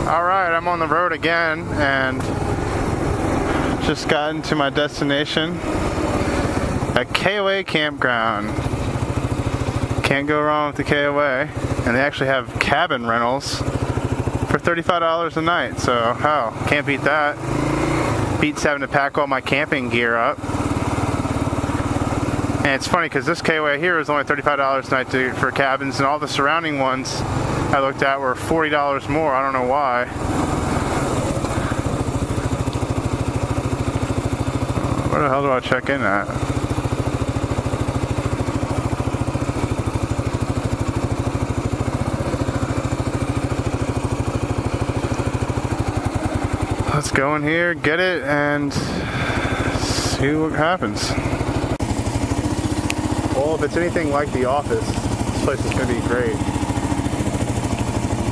Alright, I'm on the road again and just gotten to my destination at KOA Campground. Can't go wrong with the KOA. And they actually have cabin rentals for $35 a night, so hell, can't beat that. Beats having to pack all my camping gear up. And it's funny because this KOA here is only $35 a night for cabins, and all the surrounding ones I looked at were $40 more. I don't know why. Where the hell do I check in at? Let's go in here, get it, and see what happens. Well, if it's anything like The Office, this place is going to be great.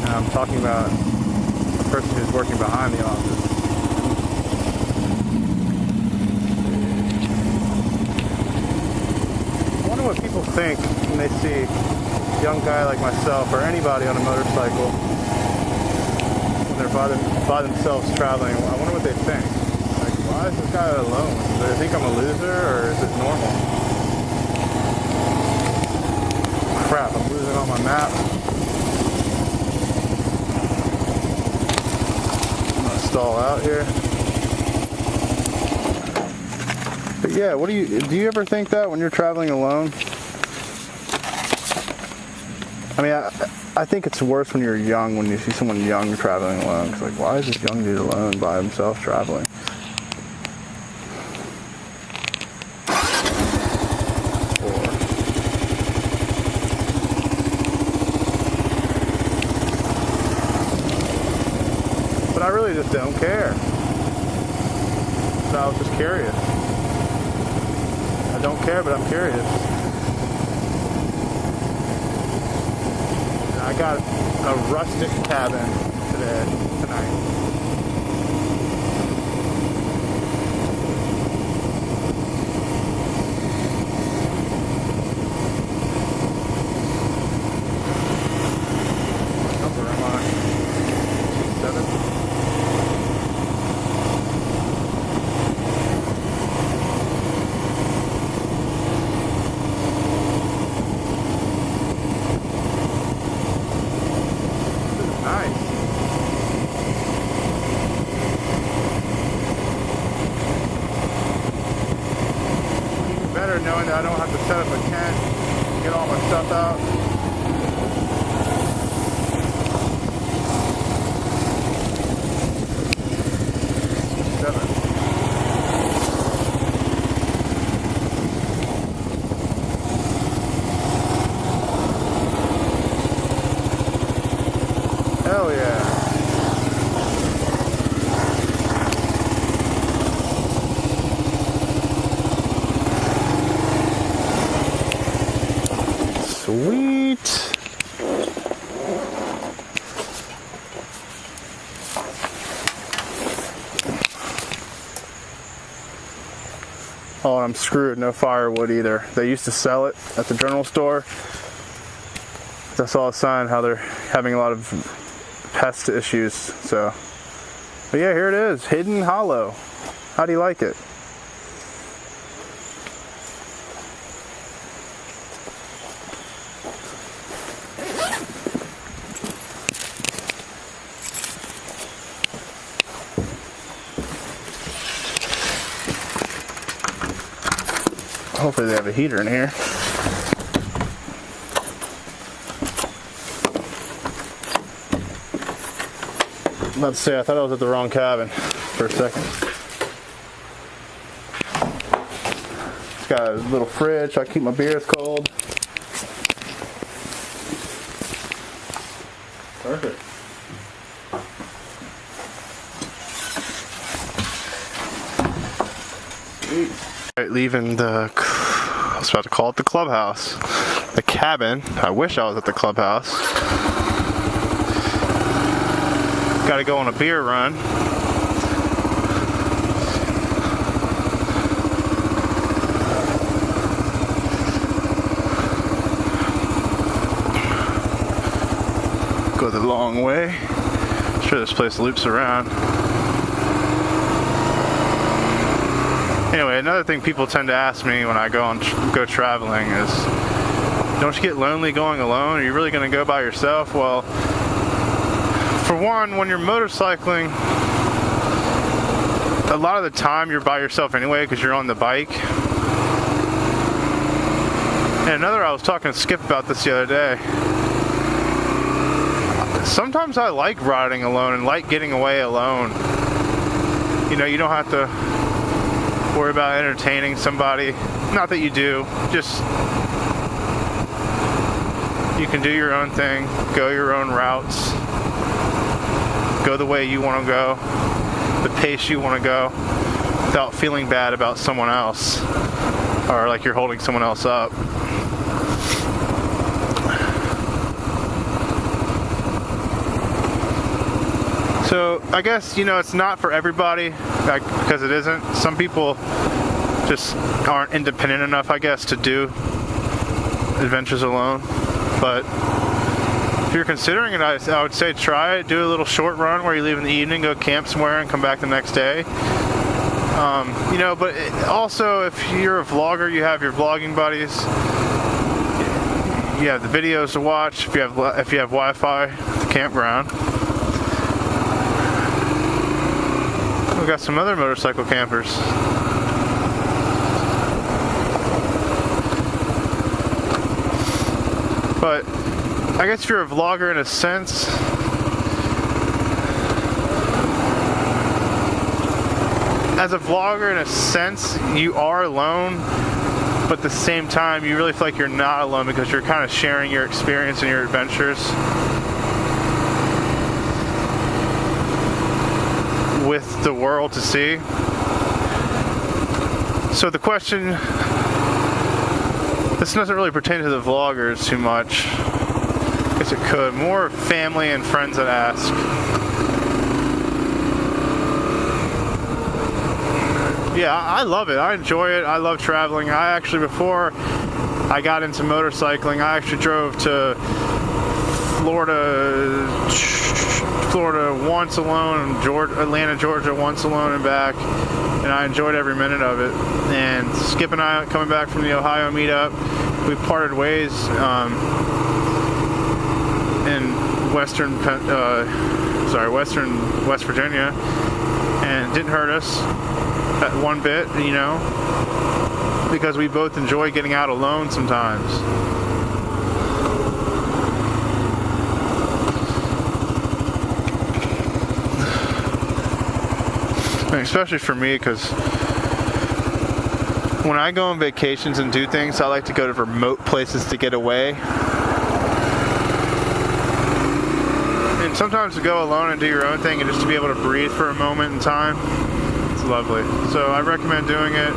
And I'm talking about the person who's working behind The Office. I wonder what people think when they see a young guy like myself or anybody on a motorcycle when they're by themselves traveling. I wonder what they think. Like, why is this guy alone? Do they think I'm a loser, or is it normal? Crap, I'm losing on my map. I'm gonna stall out here. But yeah, do you ever think that when you're traveling alone? I mean, I think it's worse when you're young, when you see someone young traveling alone. It's like, why is this young dude alone by himself traveling? But I really just don't care. So I was just curious. I don't care, but I'm curious. I got a rustic cabin tonight. What number am I? 7? Knowing that I don't have to set up a tent and get all my stuff out. Hell yeah. Sweet. Oh, and I'm screwed. No firewood either. They used to sell it at the general store. I saw a sign how they're having a lot of pest issues. So, but yeah, here it is, Hidden Hollow. How do you like it? Hopefully they have a heater in here. I'm about to say, I thought I was at the wrong cabin for a second. It's got a little fridge so I keep my beers cold. Perfect. Sweet. Right, leaving I was about to call it the clubhouse. The cabin. I wish I was at the clubhouse. Got to go on a beer run. Go the long way. Sure, this place loops around. Anyway, another thing people tend to ask me when I go traveling is, don't you get lonely going alone? Are you really going to go by yourself? Well, for one, when you're motorcycling, a lot of the time you're by yourself anyway because you're on the bike. And another, I was talking to Skip about this the other day. Sometimes I like riding alone and like getting away alone. You know, you don't have to worry about entertaining somebody. Not that you do, just you can do your own thing, go your own routes, go the way you want to go, the pace you want to go, without feeling bad about someone else or like you're holding someone else up. So I guess, you know, it's not for everybody, because it isn't. Some people just aren't independent enough, I guess, to do adventures alone. But if you're considering it, I would say try it. Do a little short run where you leave in the evening, go camp somewhere, and come back the next day. You know, but also if you're a vlogger, you have your vlogging buddies. You have the videos to watch if you have Wi-Fi at the campground. We've got some other motorcycle campers. But I guess if you're a vlogger in a sense, as a vlogger in a sense, you are alone, but at the same time, you really feel like you're not alone because you're kind of sharing your experience and your adventures with the world to see. So the question, this doesn't really pertain to the vloggers too much. I guess it could. More family and friends that ask. Yeah, I love it. I enjoy it. I love traveling. I actually, before I got into motorcycling, I actually drove to Florida once alone, and Atlanta, Georgia once alone and back, and I enjoyed every minute of it. And Skip and I, coming back from the Ohio meetup, we parted ways in West Virginia, and it didn't hurt us one bit, you know, because we both enjoy getting out alone sometimes. Especially for me, because when I go on vacations and do things, I like to go to remote places to get away. And sometimes to go alone and do your own thing and just to be able to breathe for a moment in time, it's lovely. So I recommend doing it.